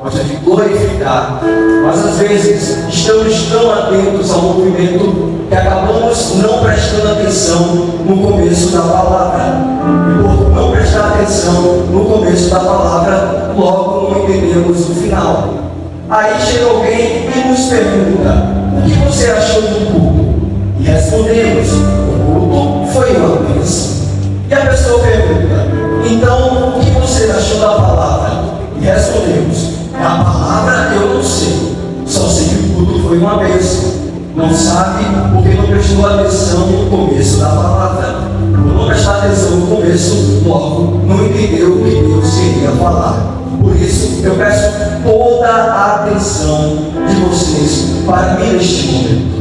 mas é de glorificar. Mas às vezes estamos tão atentos ao movimento que acabamos não prestando atenção no começo da palavra. E por não prestar atenção no começo da palavra, logo não entendemos o final. Aí chega alguém e nos pergunta: o que você achou do culto? E respondemos: o culto foi uma bênção. E a pessoa pergunta: então o que você achou da palavra? E respondemos: a palavra eu não sei, só sei que o culto foi uma bênção. Não sabe porque não prestou atenção no começo da palavra. Por não prestar atenção no começo, logo não entendeu o que Deus queria falar. Por isso eu peço toda a atenção de vocês para mim neste momento.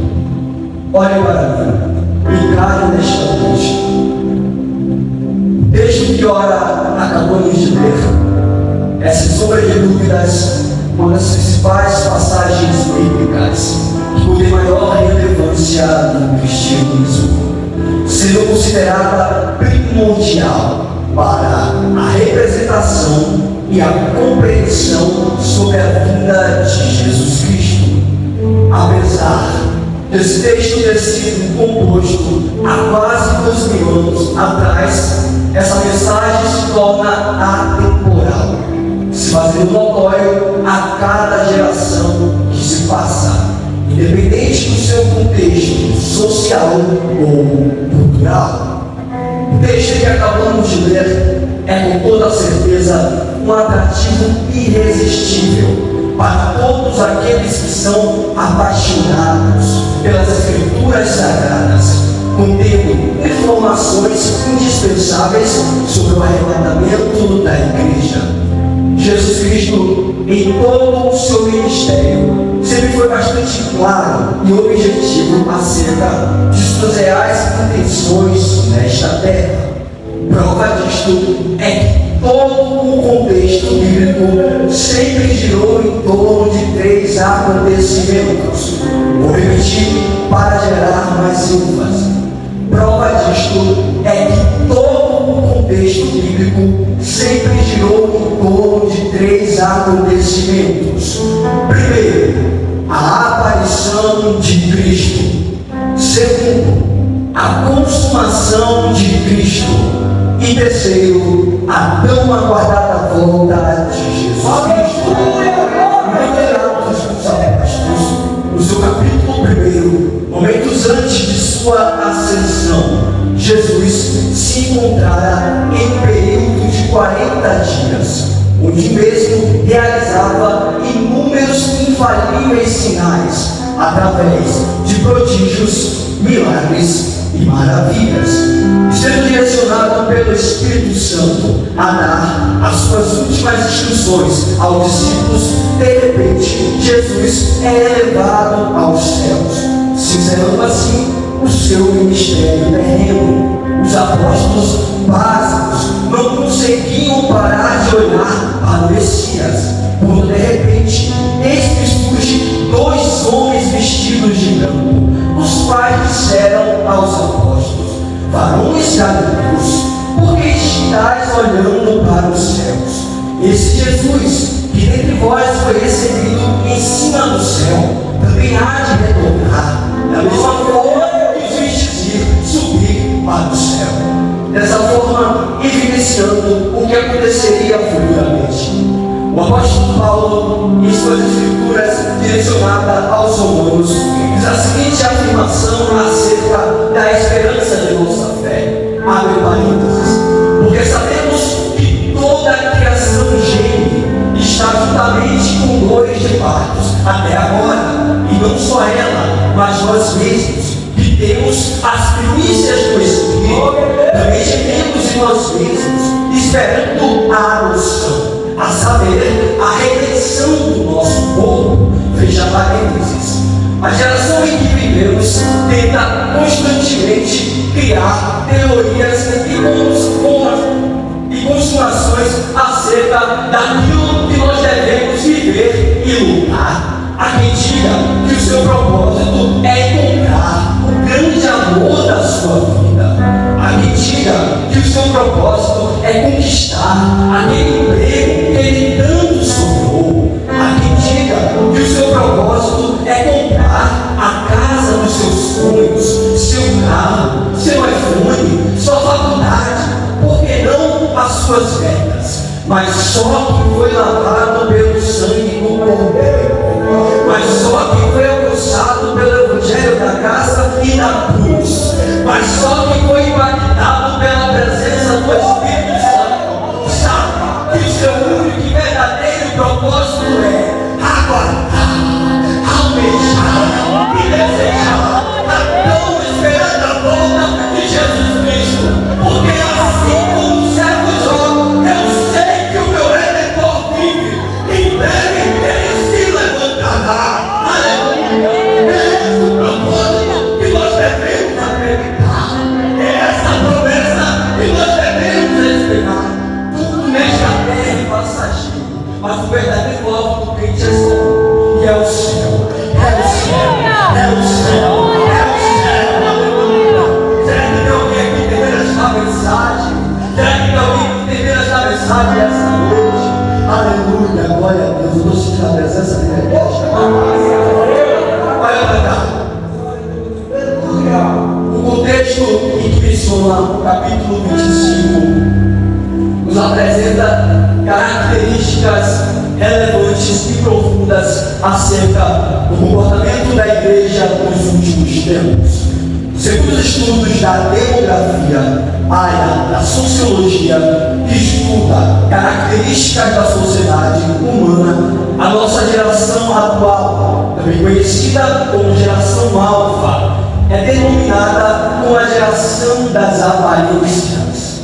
Olhem para mim, encarem nesta noite. Desde que hora acabamos de ler, essa sombra de dúvidas, uma das principais passagens bíblicas de maior relevância no cristianismo, sendo considerada primordial para a representação e a compreensão sobre a vida de Jesus Cristo. Apesar desse texto ter sido composto há quase 2000 anos atrás, essa mensagem se torna atemporal, se fazendo notório a cada geração que se passa, independente do seu contexto social ou cultural. O texto que acabamos de ler é com toda certeza um atrativo irresistível para todos aqueles que são apaixonados pelas Escrituras Sagradas, contendo informações indispensáveis sobre o arrebatamento da igreja. Jesus Cristo, em todo o seu ministério, sempre foi bastante claro e objetivo acerca de suas reais intenções nesta terra. Prova disto é que todo o contexto bíblico sempre girou em torno de 3 acontecimentos. Vou repetir para gerar mais ênfase. Prova disto é que todo o contexto bíblico sempre girou em torno de 3 acontecimentos. Primeiro, a aparição de Cristo. Segundo, a consumação de Cristo. E terceiro, a tão aguardada volta de Jesus Cristo. No Atos dos Apóstolos, no seu capítulo 1, momentos antes de sua ascensão, Jesus se encontrara em período de 40 dias, onde mesmo realizava inúmeros infalíveis sinais, através de prodígios, milagres e maravilhas, sendo direcionado pelo Espírito Santo a dar as suas últimas instruções aos discípulos. De repente, Jesus é elevado aos céus, encerrando assim o seu ministério terreno. Os apóstolos básicos não conseguiam parar de olhar para o Messias, quando de repente, eis que surgem 2 homens vestidos de branco, os quais disseram aos apóstolos: varões galileus, por que estáis olhando para os céus? Esse Jesus, que dentre vós foi recebido em cima do céu, também há de retornar, da mesma forma que os vistes ir subir para o céu. Dessa forma, evidenciando o que aconteceria futuramente. O apóstolo Paulo, em suas escrituras direcionadas aos romanos, diz a seguinte afirmação acerca da esperança de nossa fé. Abre parênteses. Porque sabemos que toda a criação geme e está juntamente com dores de partos até agora, e não só ela, mas nós mesmos, que temos as primícias do Espírito, também gememos em nós mesmos, esperando a adoção, a saber, a redenção do nosso povo. Fecha parênteses. A geração em que vivemos tenta constantemente criar teorias e consumações acerca daquilo que nós devemos viver e lutar. Há quem diga que o seu propósito é encontrar o grande amor da sua vida. Há quem diga que o seu propósito é conquistar aquele emprego que ele tanto sonhou. Há só que foi lavado pelo sangue do Cordeiro, mas só que foi alcançado pelo Evangelho da graça e da cruz, mas só que foi impactado pela presença do Espírito Santo, sabe que o seu único e verdadeiro propósito é aguardar, almejar e desejar a tão esperada volta de Jesus Cristo, porque assim como o servo Jó, eu sei que o meu Redentor vive, em breve ele se levantará. Aleluia! É esse o propósito que nós devemos acreditar, é essa promessa que nós devemos esperar. Tudo nesta terra é passageiro, mas o verdadeiro alvo do crente é só, e é o céu, é o céu, é o céu, é o céu. Aleluia! Será que tem alguém aqui entendendo esta mensagem? Será que tem alguém que entendendo esta mensagem essa noite? Aleluia, glória a Deus. Eu estou sentindo a presença dele. Olha para cá. O contexto em que menciona o capítulo 25 nos apresenta características relevantes e profundas acerca do comportamento da igreja nos últimos tempos. Segundo os estudos da demografia, área da sociologia que estuda características da sociedade humana, a nossa geração atual, também conhecida como geração alfa, é denominada como a geração das aparências.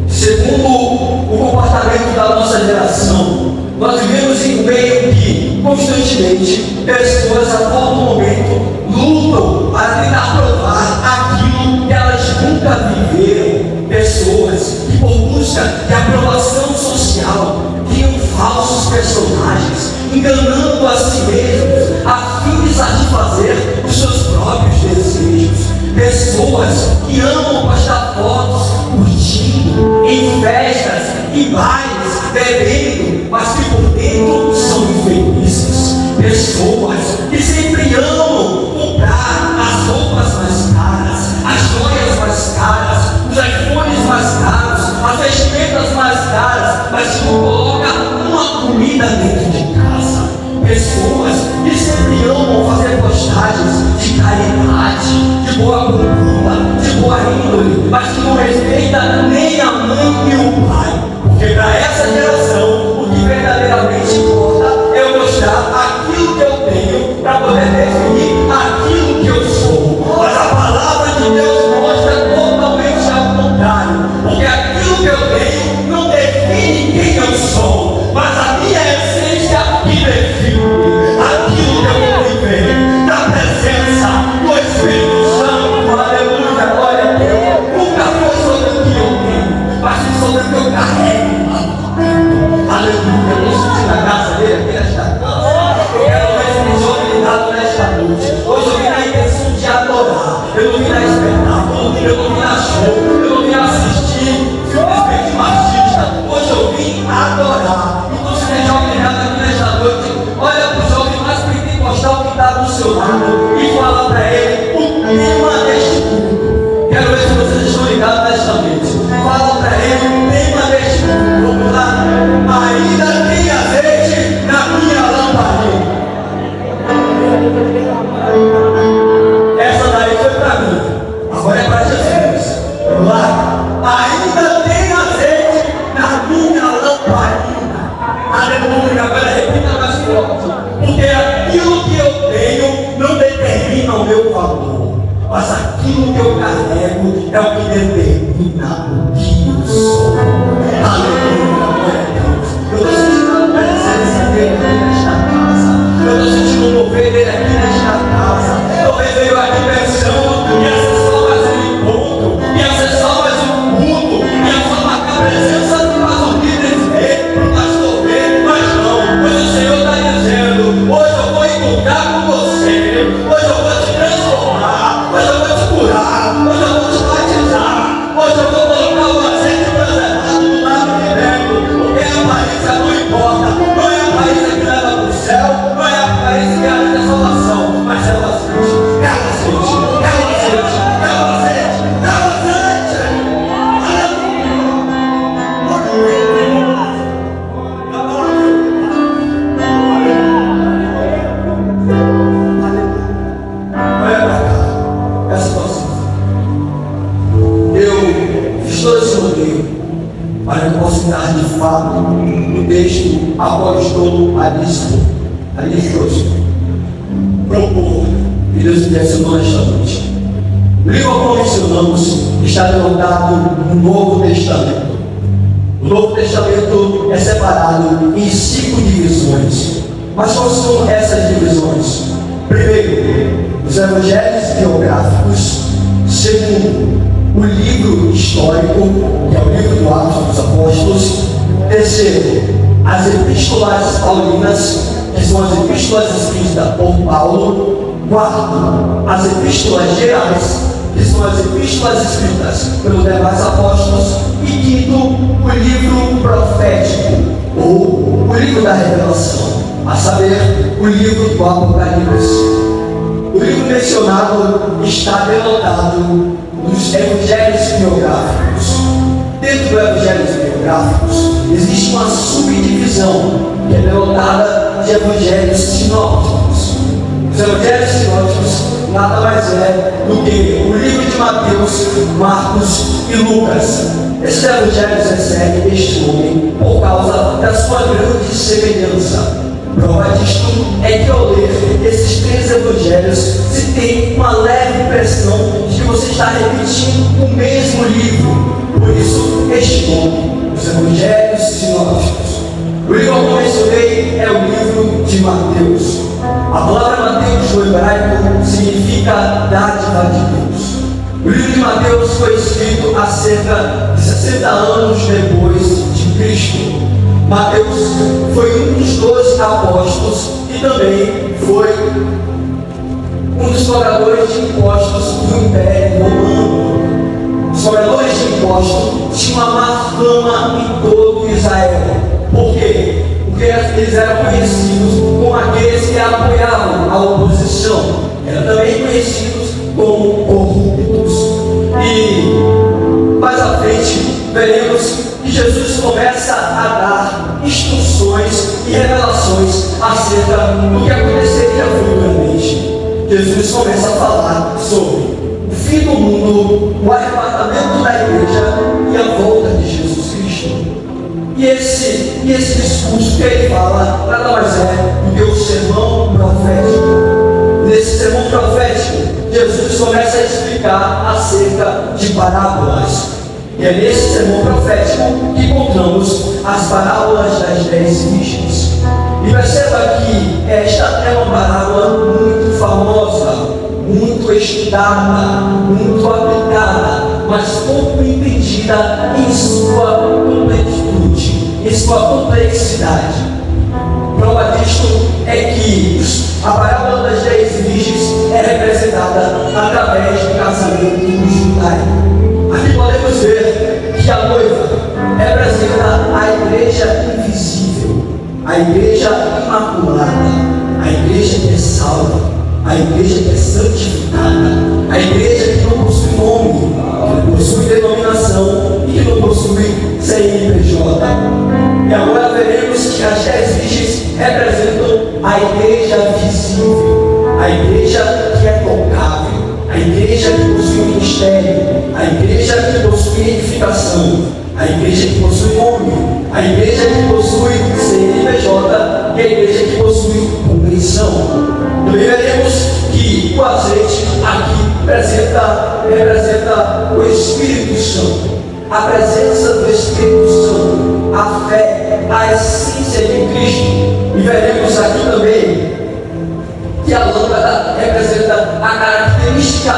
Segundo o comportamento da nossa geração, nós vivemos em um meio que constantemente pessoas a todo momento lutam para tentar provar aquilo que elas nunca viveram. Pessoas que, por busca de aprovação social, criam falsos personagens, enganando a si mesmos, a fim de satisfazer os seus próprios desejos. Pessoas que amam postar fotos curtindo em festas e bailes, bebendo, mas que por dentro são infelizes. Pessoas que sempre amam comprar as roupas mais caras, as joias mais caras, os iPhones mais caros, as vestimentas mais caras, mas que não colocam uma comida dentro de casa. Pessoas que sempre amam fazer postagens de caridade, de boa conduta, de boa índole, mas que não respeita nem a mãe e o pai. Porque para essa geração, o que verdadeiramente importa é eu mostrar aquilo que eu tenho para poder definir aquilo que eu sou. Mas a palavra de Deus mostra totalmente ao contrário, porque aquilo que eu tenho não define quem eu sou, mas a minha essência que define aquilo que eu vou viver na presença do Espírito Santo. Aleluia, glória a Deus. Nunca foi sobre o que eu tenho, mas sim sobre o que eu carrego. Aleluia, eu estou sentindo a graça dele aqui nesta casa. Eu quero ver esse jovem ligado nesta noite. Hoje eu vim na intenção de adorar. Eu não vim na espetáculo, eu não vim na show, eu não vim assistir simplesmente machista. Hoje eu vim adorar. Então se tem jovem ligado aqui nesta noite, olha para o jovem mais pentecostal que está do seu lado e fala para ele o tema deste culto. Quero ver se vocês estão ligados nesta noite. Fala para ele o tema deste culto. Vamos lá. Ainda tem azeite na minha lamparina. Essa daí foi para mim, agora é para Jesus. Vamos lá. Ainda tem azeite na minha lamparina. Aleluia. Agora repita mais forte. Porque aquilo que eu tenho não determina o meu valor, mas aquilo que eu carrego é o que determina o que eu sou. Aleluia, glória a Deus. Eu estou sentindo a presença dele aqui nesta casa. Eu estou sentindo o mover dele aqui nesta casa. Talvez veio aqui pensando, ia ser só mais um encontro, ia ser só mais um culto, ia só marcar a presença do pastor líderes ver, do pastor ver, mas não. Hoje o Senhor está dizendo, hoje eu vou encontrar com você, hoje eu vou te transformar, hoje eu vou te curar, hoje eu vou te batizar, hoje eu vou colocar o azeite preservado do lado de Deus. apóstolo Aristóteles propor que Deus direcionou nesta noite. O livro como mencionamos está denotado no Novo Testamento. O Novo Testamento é separado em 5 divisões. Mas quais são essas divisões? Primeiro, os evangelhos biográficos. Segundo, o livro histórico, que é o livro do Atos dos Apóstolos. Terceiro, as epístolas paulinas, que são as epístolas escritas por Paulo. Quarto, as epístolas gerais, que são as epístolas escritas pelos demais apóstolos. E quinto, o livro profético, ou o livro da revelação, a saber, o livro do Apocalipse. O livro mencionado está denotado nos evangelhos biográficos. Dentro dos evangelhos biográficos existe uma subdivisão que é denotada de evangelhos sinópticos. Os evangelhos sinópticos nada mais é do que o livro de Mateus, Marcos e Lucas. Esses evangelhos recebem este nome por causa da sua grande semelhança. Prova disto é que ao ler esses 3 evangelhos se tem uma leve impressão de que você está repetindo o mesmo livro. Por isso, este nome, os evangelhos sinópticos. O livro que eu mencionei é o livro de Mateus. A palavra Mateus no hebraico significa dádiva de Deus. O livro de Mateus foi escrito há cerca de 60 anos depois de Cristo. Mateus foi um dos 12 apóstolos e também foi um dos cobradores de impostos do Império Romano. Os cobradores de impostos tinham uma má fama em todo Israel. Por quê? Porque eles eram conhecidos como aqueles que apoiavam a oposição. Eram também conhecidos como corruptos. E mais à frente veremos que Jesus começa a dar instruções e revelações acerca do que aconteceria futuramente. Jesus começa a falar sobre o fim do mundo, o arrebatamento da igreja e a volta de Jesus Cristo. E esse discurso que ele fala nada mais é do que o sermão profético. Nesse sermão profético, Jesus começa a explicar acerca de parábolas. E é nesse sermão profético que encontramos as parábolas das 10 virgens. E perceba que esta é uma parábola muito famosa, muito estudada, muito aplicada, mas pouco entendida em sua completitude, em sua complexidade. Prova disto é que a parábola das 10 virgens é representada através do casamento judaico. Aqui podemos ver que a noiva representa a igreja invisível, a igreja imaculada, a igreja que é salva, a igreja que é santificada, a igreja que não possui nome, que não possui denominação e que não possui CNPJ. E agora veremos que as 10 virgens representam a igreja visível, a igreja que é tocável, a igreja que possui ministério, a igreja que possui edificação, a igreja que possui nome, a igreja que possui CNPJ e a igreja que possui compreensão. Também veremos que o azeite aqui representa o Espírito Santo, a presença do Espírito Santo, a fé, a essência de Cristo. E veremos aqui também que a lâmpada representa a característica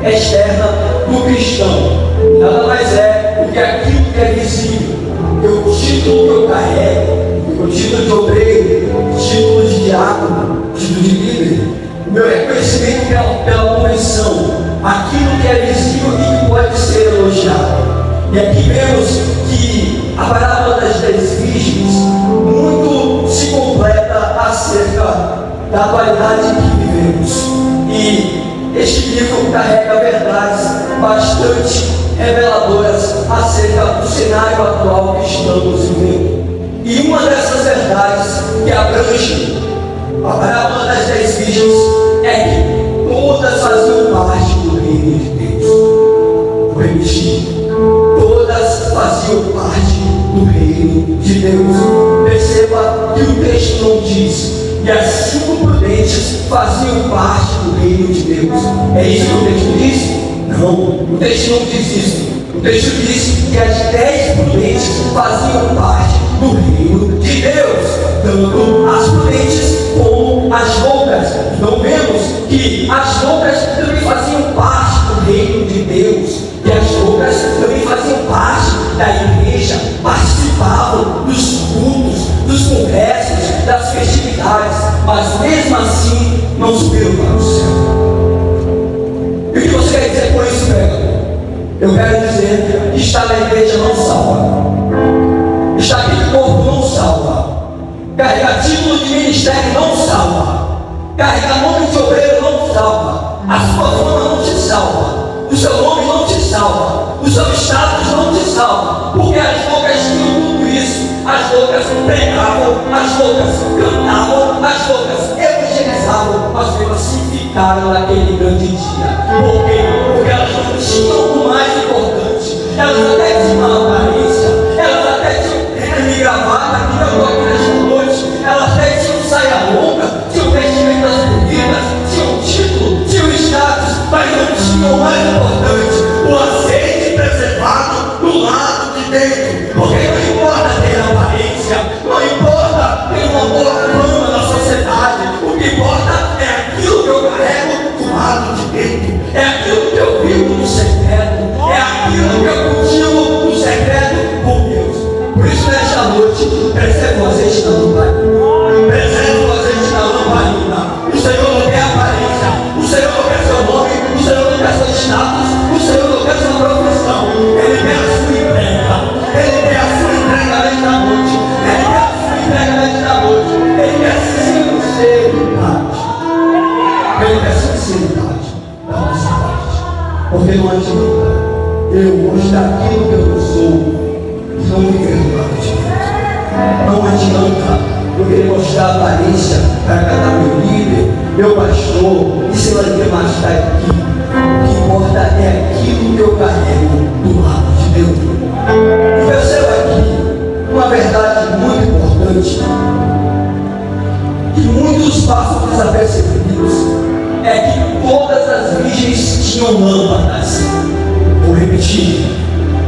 externa do cristão. Nada mais é do que aquilo que é visível. O título que eu carrego, o título de obreiro, o título de diácono, o título de líder, o meu reconhecimento pela convenção, aquilo que é visível e que pode ser elogiado. E aqui vemos que a parábola das 10 virgens muito se completa acerca da atualidade que vivemos. E este livro carrega verdades bastante reveladoras acerca do cenário atual que estamos vivendo. E uma dessas verdades que abrange a parábola das 10 virgens é que todas faziam parte do reino de Deus. Vou repetir. Todas faziam parte do reino de Deus. não diz que as 5 prudentes faziam parte do reino de Deus. É isso que o texto diz? Não, o texto não diz isso. O texto diz que as 10 prudentes faziam parte do reino de Deus, tanto as prudentes como as loucas. Então vemos que as loucas também faziam parte do reino de Deus, e as loucas também faziam parte da igreja, participavam dos cultos, dos congressos, das festividades, mas mesmo assim não subiram para o céu. E o que você quer dizer por isso, velho? Eu quero dizer que estar na igreja não salva, estar aqui no corpo não salva, carregar título de ministério não salva, carregar nome de obreiro não salva, a sua fama não te salva, o seu nome não te salva, o seu status não te salva, porque as loucas tinham tudo isso. As loucas pregavam, as loucas cantavam, as loucas evangelizavam, mas mesmo assim ficaram naquele grande dia. Por quê? Porque elas não tinham o mais importante. Elas até tinham a aparência, elas até tinham terno e gravata, que eu estou aqui nesta noite, elas até tinham saia longa, tinham vestimentas bonitas, tinham título, tinham status, mas não tinham o mais importante, o azeite preservado do lado de dentro. Porque não importa ter aparência, não importa ter uma boa fama na sociedade, o que importa é aquilo que eu carrego do lado de dentro, é aquilo que eu vivo no secreto, é aquilo que eu cultivo no secreto com Deus. Por isso, nesta noite, preserve o azeite da lamparina, preserve o azeite da lamparina. O Senhor não quer aparência, o Senhor não quer seu nome, o Senhor não quer seu status, o Senhor não quer sua profissão, Ele quer a sua entrega, Ele quer a sua entrega nesta noite, Ele quer a sua entrega nesta noite, Ele quer sinceridade, Ele quer sinceridade da nossa parte, porque não adianta eu mostrar aquilo que eu não sou e não viver do lado de dentro. Não adianta eu querer mostrar a aparência para agradar meu líder, meu pastor, e sei lá o que mais está aqui. O que importa é aquilo que eu carrego do lado de Deus. E perceba aqui uma verdade muito importante, que muitos passam desapercebidos, é que todas as virgens tinham lâmpadas. Vou repetir,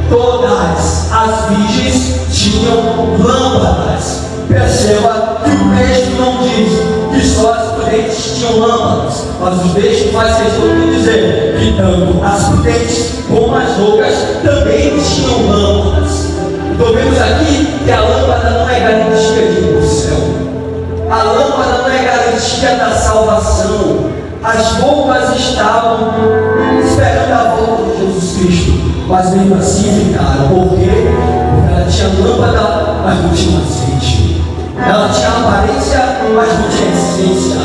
todas as virgens tinham lâmpadas. Perceba que o texto não diz que só as prudentes tinham lâmpadas, mas o texto faz questão de dizer que tanto as prudentes como as loucas também tinham lâmpadas. Então vemos aqui que a lâmpada não é garantia de ir para o céu, a lâmpada não é garantia da salvação. As loucas estavam esperando a volta de Jesus Cristo, mas mesmo assim ficaram. Por quê? Porque ela tinha lâmpada, mas não tinha azeite. Ela tinha aparência, mas não tinha essência.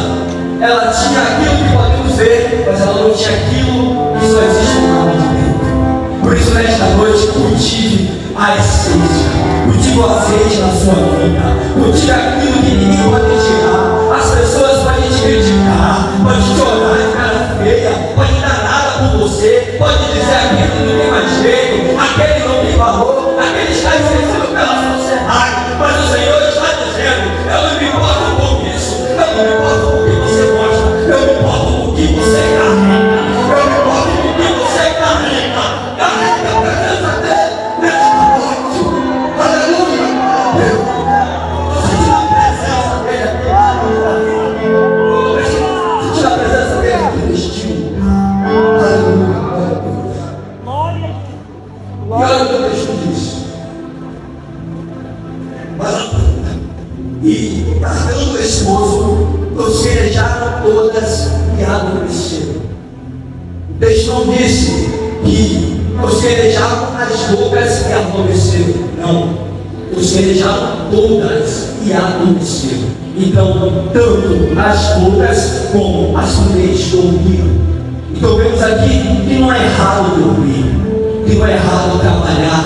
Ela tinha aquilo que podemos ver, mas ela não tinha aquilo que só existe no lado de dentro. Por isso, nesta noite, cultive a essência, cultive o azeite na sua vida, cultive aquilo que ninguém pode tirar. As pessoas podem te criticar, podem te olhar de cara feia, podem dar nada por você, pode dizer aquele não tem mais jeito, aquele não tem valor, aquele está esquecido pela sociedade, mas o Senhor está dizendo: eu não me importo com isso, eu não me importo com o que você mostra, eu me importo com o que você carrega, eu me importo com o que você carrega a presença dele nesta noite. Aleluia! Sentir a presença dele aqui, sentir a presença dele aqui neste lugar. Aleluia! E olha o que o texto diz. E carregando o esposo, tosquerejaram todas e adormeceram. O texto não disse que tosquerejaram as loucas e adormeceram. Não, tosquerejaram todas e adormeceram. Então, tanto as loucas como as mulheres dormiram. Então vemos aqui que não é errado dormir, que não é errado trabalhar,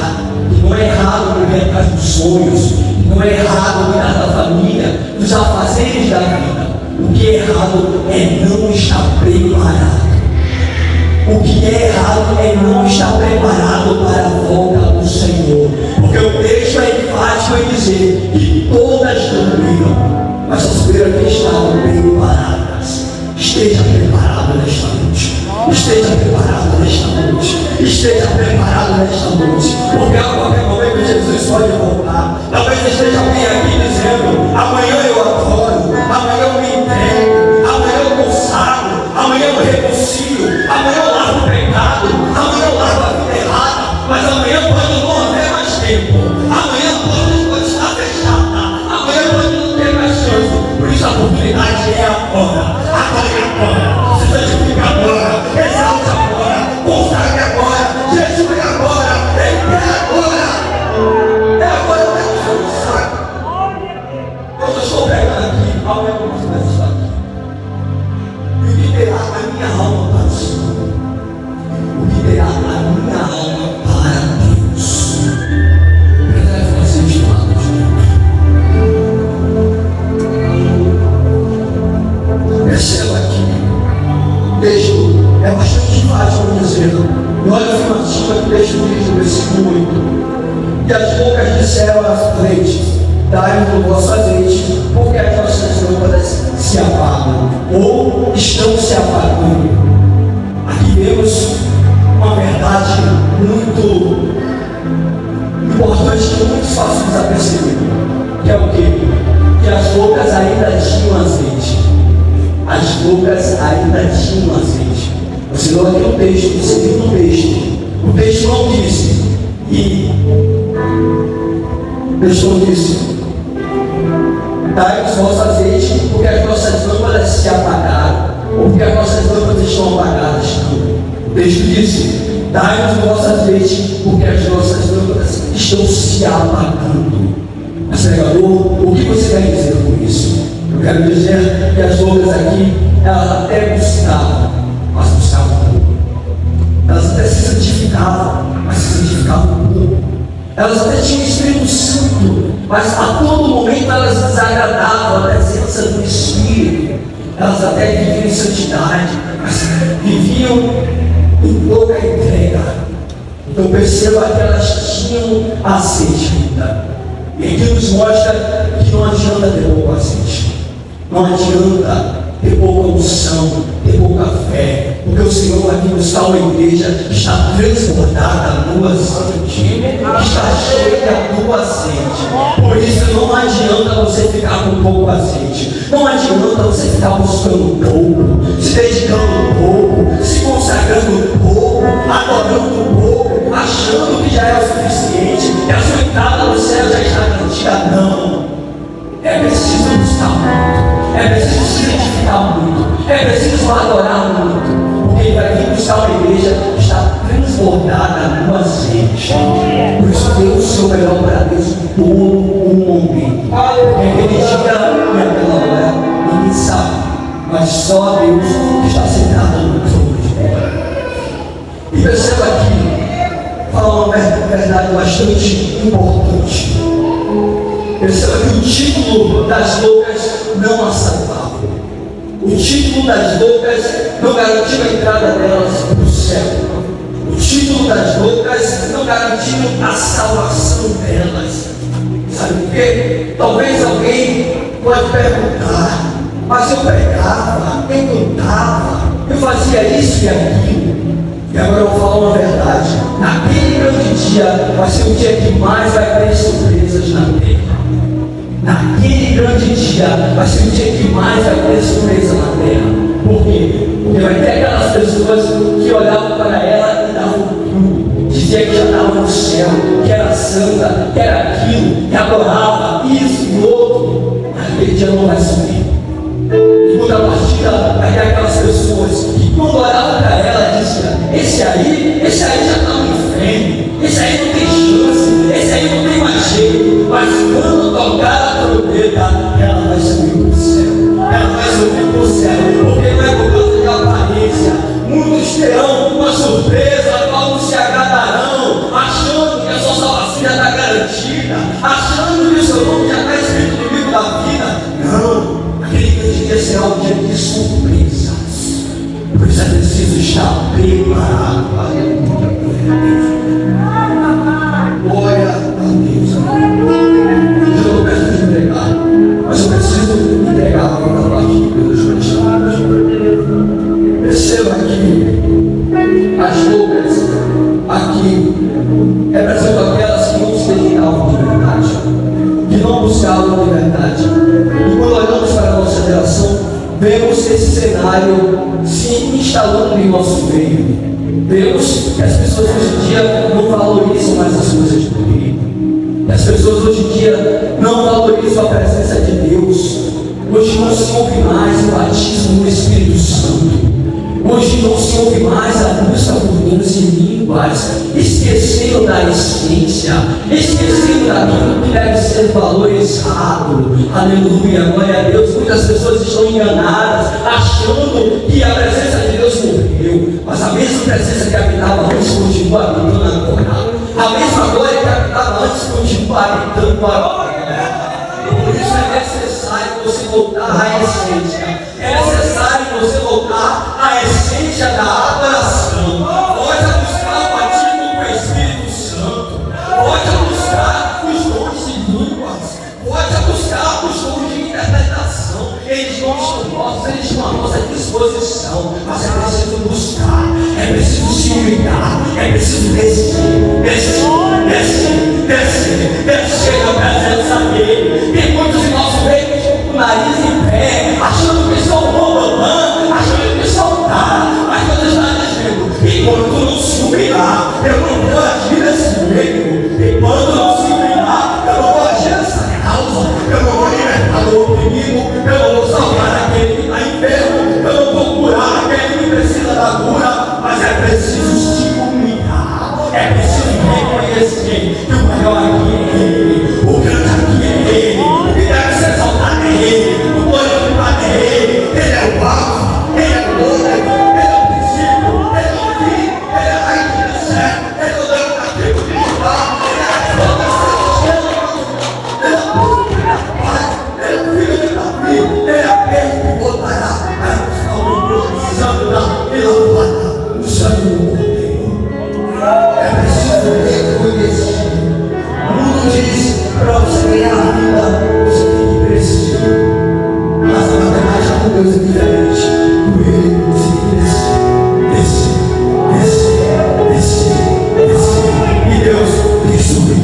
que não é errado correr atrás dos sonhos, que não é errado cuidar da família, dos afazeres da vida. O que é errado é não estar preparado. O que é errado é não estar preparado para a volta do Senhor. Porque o texto é enfático em dizer que todas dormiram, mas só igreja tem estado preparadas. Esteja preparado nesta noite. Esteja preparado nesta noite. Esteja preparado nesta noite. Porque a qualquer momento Jesus pode voltar. Talvez esteja alguém aqui dizendo: amanhã eu adoro, amanhã eu me entrego, amanhã eu consagro, amanhã eu renuncio, amanhã eu largo o pecado, amanhã eu largo a vida errada. Mas amanhã pode não haver mais tempo. Amanhã pode estar fechada. Amanhã pode não ter mais chance. Por isso a oportunidade é agora. Agora é agora. Se santifica agora. Exalte agora. Consagre agora. Jesus é agora. Ele é agora. É agora que o Senhor sabe. Eu estou pregando aqui. Amanhã eu vou estar aqui. E o que terá a minha alma para o Senhor? O que terá a minha alma para Deus? Porque deve fazer de lado. Perceba aqui, o texto é bastante fácil para dizer. E olha a afirmativa que o texto diz no versículo 8: e as bocas disseram às frentes: dai-nos o vosso azeite, porque as nossas lâmpadas se apagam, ou estão se apagando. Aqui vemos uma verdade muito importante que muitos fáceis a perceber, que é o quê? Que as bocas ainda tinham azeite. As bocas ainda tinham azeite. Você não aqui o texto, você viu no texto. O texto não disse. O texto não disse: dai-nos vosso azeite, porque as nossas lâmpadas se apagaram, ou porque as nossas lâmpadas estão apagadas. Não. O texto disse: dai-nos o vosso azeite, porque as nossas lâmpadas estão se apagando. Mas, pregador, o que você quer dizer com isso? Eu quero dizer que as bocas aqui, elas até buscavam, mas buscavam pouco. Elas até se santificavam, mas se santificavam pouco. Elas até tinham o Espírito Santo, mas a todo momento elas desagradavam a presença do Espírito. Elas até viviam em santidade, mas viviam em pouca entrega. Então perceba que elas tinham azeite ainda. E aqui nos mostra que não adianta ter pouco azeite. Não adianta ter pouca unção, ter pouca fé, porque o Senhor aqui nos dá uma igreja que está transbordada no azeite, está cheia do azeite. Por isso não adianta você ficar com pouco azeite, não adianta você ficar buscando pouco, se dedicando pouco, se consagrando pouco, adorando pouco, achando que já é o suficiente, que a sua entrada no céu já está garantida. Não, é preciso buscar muito, é preciso se identificar muito, é preciso adorar muito, porque ele vai vir buscar uma igreja que está transbordada no azeite. Por isso dê o seu melhor para Deus em todo o momento. Aquele dia e aquela hora ninguém sabe, mas só Deus que está sentado no trono de Deus. E perceba aqui, fala uma verdade bastante importante. Perceba que o título das bocas não a salvava. O título das bocas não garantiu a entrada delas para o céu. O título das bocas não garantiu a salvação delas. Sabe por quê? Talvez alguém pode perguntar: mas eu pregava, eu cantava, eu fazia isso e aquilo. E agora eu vou falar uma verdade: naquele grande dia vai ser o dia que mais vai ter surpresas na terra. Naquele grande dia vai ser o dia que mais vai ter surpresa na terra. Por quê? Porque vai ter aquelas pessoas que olhavam para ela e davam tudo, dizia que já estava no céu, que era santa, que era aquilo, que adorava isso e outro. Naquele dia não vai subir. Em contrapartida, vai ter aquelas pessoas que quando olhavam para ela diziam: esse aí já está no inferno, esse aí não tem chance, esse aí não tem mais jeito. Mas quando tocar a trombeta, ela vai subir para o céu, ela vai subir para o céu, porque não é por causa de aparência. Muitos terão uma surpresa, a qual não se agradarão, achando que a sua salvação já está garantida, achando que o seu nome já está escrito no livro da vida. Não, aquele grande dia será um dia de surpresas. Por isso é preciso estar preparado. Aleluia. Glória a Deus. Eu não peço de entregar, mas eu preciso entregar. cenário se instalando em nosso meio. Vemos que as pessoas hoje em dia não valorizam mais as coisas do reino. As pessoas hoje em dia não valorizam a presença de Deus. Hoje não se ouve mais o batismo no Espírito Santo. Hoje não se ouve mais a busca por dons e línguas, esquecendo da essência, esquecendo daquilo que deve ser valorizado. Aleluia, glória a Deus. Muitas pessoas estão enganadas, achando que a presença de Deus morreu, mas a mesma presença que habitava antes continua habitando agora. A mesma glória que habitava antes continua habitando agora. Por isso é necessário você voltar à essência. É necessário você voltar à essência da adoração. Pode buscar o batismo com o Espírito Santo. Pode buscar os dons de línguas. Pode buscar os dons de interpretação. Eles não estão nossos, eles estão à nossa disposição. Mas é preciso buscar, é preciso se humilhar, é preciso descer na presença dele. Tem muitos de nosso meio que estão com o nariz em pé, achando que são bobão, achando que são mas Deus está dizendo: enquanto não se humilhar, eu não vou agir nesse meio. Enquanto não se humilhar, eu não vou agir nessa causa. Eu não vou libertar o oprimido, eu não vou salvar aquele que está enfermo, eu não vou curar aquele que precisa da cura. Mas é preciso se humilhar, é preciso reconhecer que o maior aqui é Ele, o grande aqui é Ele, e deve ser exaltado é Ele, o glorificado é Ele. Ele é o alvo, Ele é o outro, Ele é o princípio, Ele é o fim, Ele é a raiz do céu, Ele é o Deus cativo de Judá, Ele é a fonte Ele é a paz, Ele é o filho de Davi, Ele é aquele que voltará a restaurar o santo da lavada, o sangue do Cordeiro. É preciso reconhecer. O mundo diz: para você ganhar a vida, você tem que crescer. Mas a matemática com Deus é diferente. Com Ele, você tem que descer. E Deus tem que subir.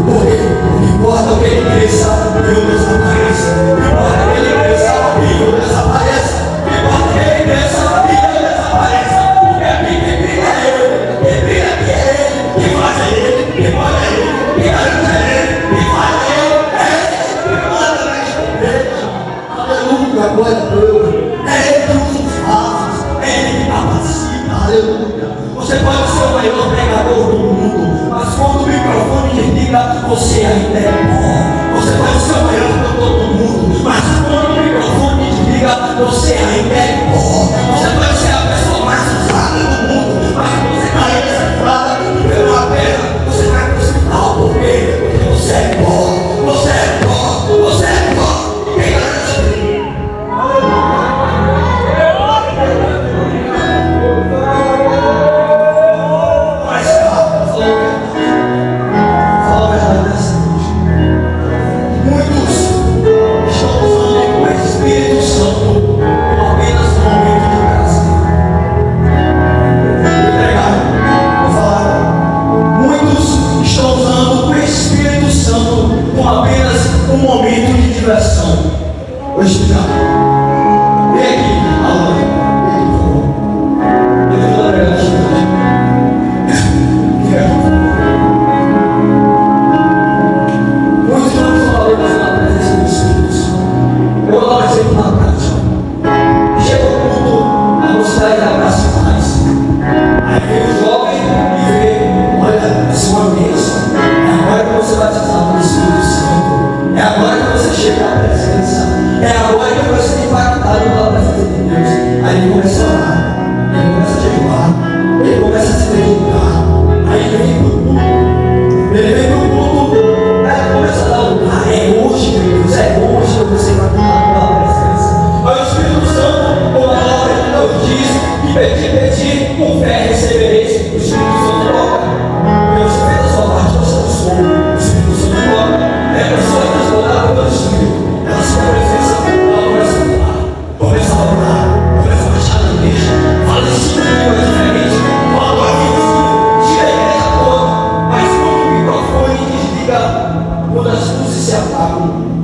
Porque não importa que Ele cresça e eu desapareça. Não importa que Ele cresça e eu desapareça. Não importa que Ele cresça e eu desapareça. Porque aqui quem briga é Ele. Quem briga aqui é Ele. Quem faz é Ele. Quem pode é Ele. Quem garante é Ele. Quem faz é Ele. É Ele que manda na igreja. Aleluia, glória a Deus. É Ele que usa os vasos. É Ele que capacita. Aleluia. Você pode ser o maior pregador do mundo, mas quando o microfone desliga, você ainda é bom. Você pode ser o maior cantor do mundo, mas quando o microfone desliga, você ainda é bom. Você pode ser a pessoa mais usada do mundo, mas quando você cair nessa estrada, pela perna, você vai para o hospital. Por quê? Porque você é bom. Você é bom. Você é bom. Quem garante? Um momento de diversão. Vou explicar. Vem aqui, Alan. Vem aqui, por favor. Eu vou dar a atividade. Muitos não estão falando na presença do Espírito Santo. Eu vou dar um exemplo na prática. Chega o culto, a mocidade da graça e paz. Aí vem o jovem e vê: olha, esse ambiente é agora que você vai batizar pelo Espírito Santo. É agora que você chega à presença. É agora que você tem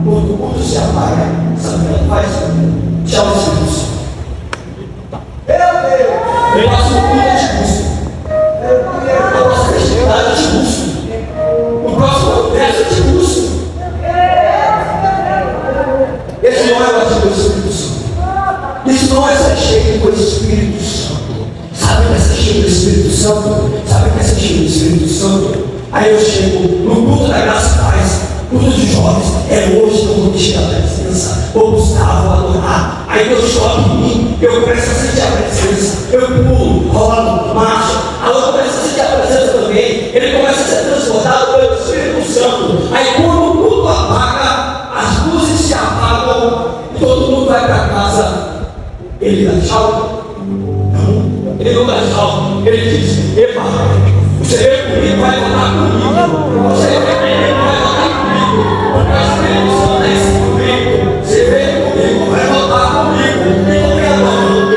quando o culto se apaga, sabe o que ela faz? Tchau, Espírito Santo. Eu passo o culto, eu te busco. Eu passo a festividade, eu te busco. O próximo congresso, eu te busco. Esse não é o batismo do Espírito Santo. Isso não é ser cheio do Espírito Santo. Sabe o que é ser cheio do Espírito Santo? Sabe o que é ser cheio do Espírito Santo? Aí eu chego no culto da graça e paz, culto de jovens. É hoje que eu vou tirar a presença, vou buscar, vou adorar. Aí Deus toca em mim, eu começo a sentir a presença. Eu pulo, rolo, marcho. Aí eu começo a sentir a presença também. Ele começa a ser transportado pelo Espírito Santo. Aí quando o culto apaga, as luzes se apagam e todo mundo vai para casa. Ele dá tchau? Não, ele não dá tchau. Ele diz: epa, você veio comigo, vai voltar comigo. Você veio comigo, vai voltar comigo. Porque o Espírito Santo é esse comigo. Você veio comigo, vai voltar comigo. E não vem adorando.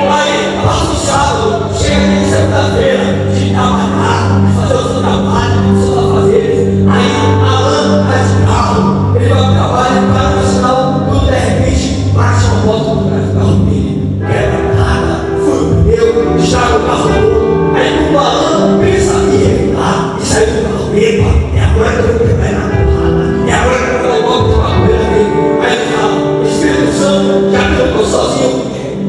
Aí, passa o sábado, chega aqui segunda-feira, de trabalhar, de fazer o seu trabalho, de seus afazeres. Aí, Alan vai de carro, ele vai para o trabalho, ele vai no sinal, tudo de repente, bate uma moto no carro dele, quebra nada, foi eu, estraga o carro todo. Aí quando o Alan pensa em evitar e sair do carro, epa, é agora que eu vou pegar na porrada, é agora que eu vou dar o carro dele. Aí ele fala: Espírito Santo, já que eu estou sozinho,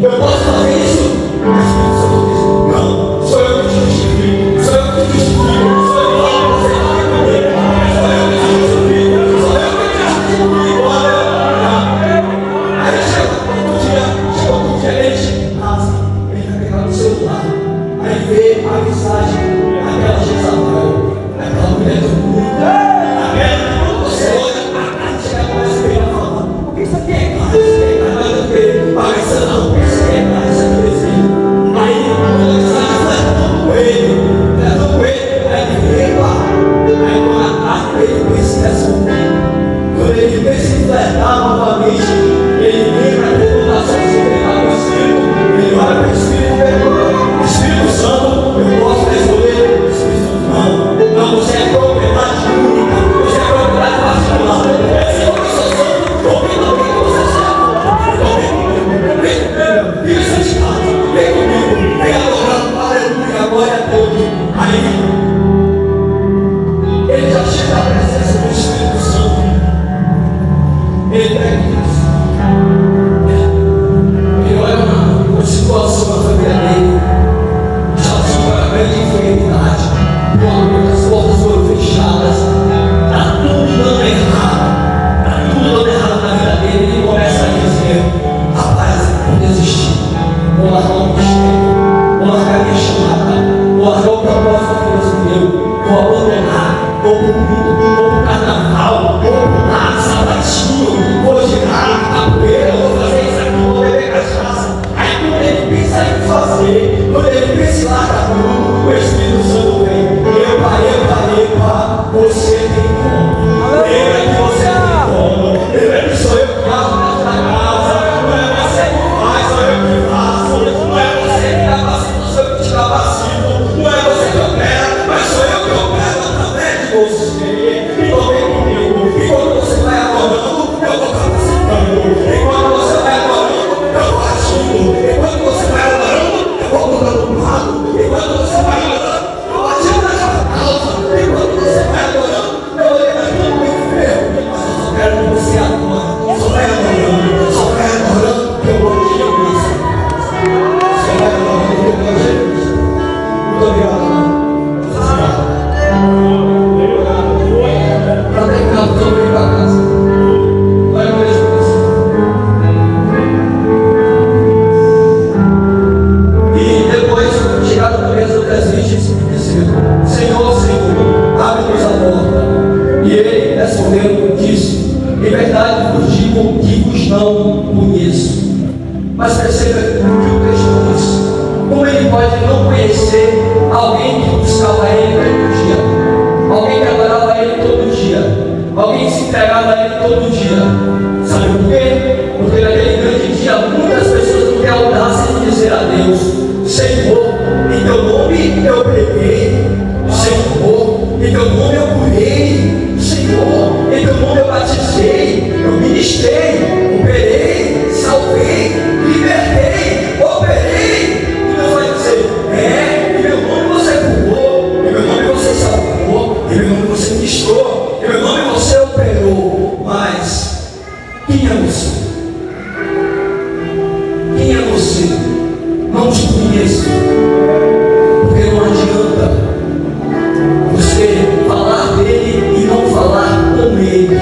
eu posso fazer isso? Mas o Espírito Santo diz: não, sou eu que te justifico, sou eu que te justifico, sou eu que falo você aqui comigo, sou eu que te justifico, sou eu que te justifico, aleluia. Aí chega outro dia, ele chega em casa, ele vai pegar no celular, aí vê a mensagem, aquela Jezabel, aquela mulher do mundo, aquela, você olha, a chega a começa a pegar e fala: o que isso aqui é claro, isso aqui é claro, isso aqui é parece não, isso aqui é claro, isso aqui é desenho. Aí a mensagem flertou com ele, aí ele epa, aí quando a tarde ele pensa em responder, quando ele pensa em flertar novamente, ele lembra que ele está sozinho, ele está com o Espírito, ele olha para o Espírito e pergunta: Espírito Santo, eu posso responder? O Espírito Santo: não, você é propriedade única, você é propriedade particular, é assim que eu sou santo, confia no que você serve. Vem santificado, vem comigo, vem adorando, aleluia, glória a Deus. Aí ele já chega à presença do Espírito Santo, ele pega isso. Ele olha uma situação na família dele, situação para a grande enfermidade, quando as portas foram fechadas, está tudo dando errado na vida dele. Ele começa a dizer: rapaz, vou desistir, vou largar o mistério, vou largar a minha chamada, vou largar o propósito que Deus me deu, vou abandonar, vou para o mundo, vou para o carnaval, vou pular sabatinho, vou girar capoeira, vou fazer isso aqui, vou beber cachaça. Aí quando ele pensa em fazer, quando ele pensa em largar tudo, o Espírito Santo vem: epa, você tem como, lembra que você tem como, lembra que sou eu que faço na casa, não é você que faz, sou eu que faço, não é você que capacita, sou eu que te capacito, não é você que opera, mas sou eu que opero através de você. Então vem comigo, e quando você vai adorando, eu vou capacitando, e quando você vai adorando, eu vou agindo, e quando você vai adorando, eu vou mudando o lado, e quando você vai adorando, eu vou agindo na sua causa, e quando você vai adorando, eu vou levantando o enfermo, mas eu só quero que você adore, só vai adorando, que eu vou agir nisso. Só vai adorando, que eu vou agir nisso. Muito obrigado. Para terminar, eu vou ir para casa. Vai no mesmo isso. E depois, chegado no mês do presente, ele disse: Senhor, abre-nos a porta. E ele, respondendo, disse: em verdade vos digo que vos não conheço. Mas perceba que o texto diz: como ele pode não conhecer alguém que buscava ele todo dia, alguém que adorava ele todo dia, alguém que se entregava a ele todo dia? Sabe por quê? Porque naquele grande dia muitas pessoas não têm audácia de dizer a Deus: Senhor, em teu nome eu preguei, Senhor, em teu nome eu curei, Senhor, Em teu nome eu batizei, eu ministrei, operei, salvei, libertei, operei. E Deus vai dizer: em meu nome você curou, em meu nome você salvou, em meu nome você ministrou, em meu nome você operou. Mas quem é você? Quem é você? Não te conheço. Porque não adianta você falar dele e não falar com ele.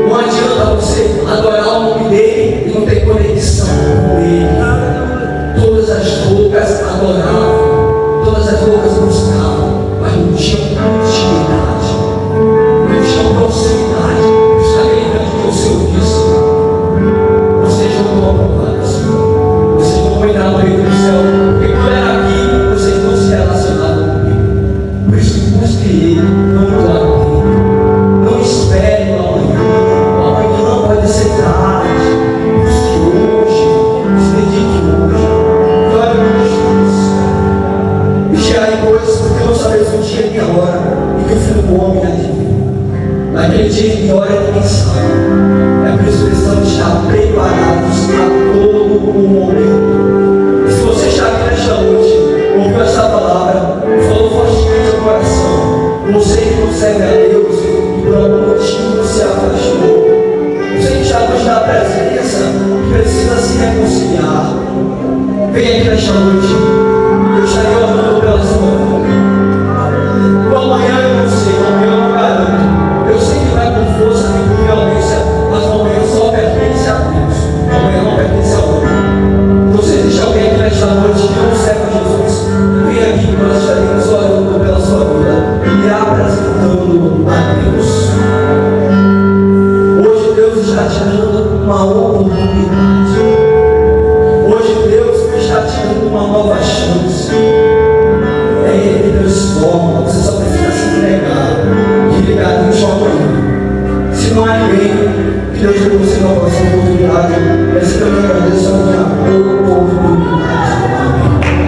Não adianta você adorar o nome dele e não ter conexão com ele. Todas as bocas adoravam, todas as bocas buscavam, mas não tinham intimidade, não tinham proximidade. Está lembrando que o Senhor disse: vocês não vão provar, vocês não vão entrar no reino do céu, porque quando era aqui, vocês não se relacionavam comigo. Por isso, busque ele, não toque ele, não espere o amanhã não pode ser tarde. Busque hoje, se dedique hoje, glória a Deus. Vigiai, pois, porque não sabeis o dia e a hora em que o Filho do Homem há de vir. Naquele dia e hora ninguém sabe. É por isso que precisamos estar preparados a todo momento. E se você está aqui nesta noite, ouviu esta palavra, falou fortemente ao coração, você que não serve a Deus e por algum motivo se afastou, você que está longe da presença, que precisa se reconciliar, venha aqui nesta noite. Eu estarei orando pela sua vida. O amanhã eu não sei, o amanhã eu não garanto. Eu sei que vai com força, com violência, mas o amanhã só pertence a Deus. O amanhã não pertence ao homem. Então, se existe alguém aqui nesta noite que não serve a Jesus, venha aqui que nós estaremos orando pela sua vida e apresentando a Deus. Hoje Deus está te dando uma oportunidade. Hoje Deus está te dando uma nova chance. É Ele que transforma. Você só precisa se entregar, de ligar no amanhã. Se não há ninguém que Deus deu você uma próxima oportunidade,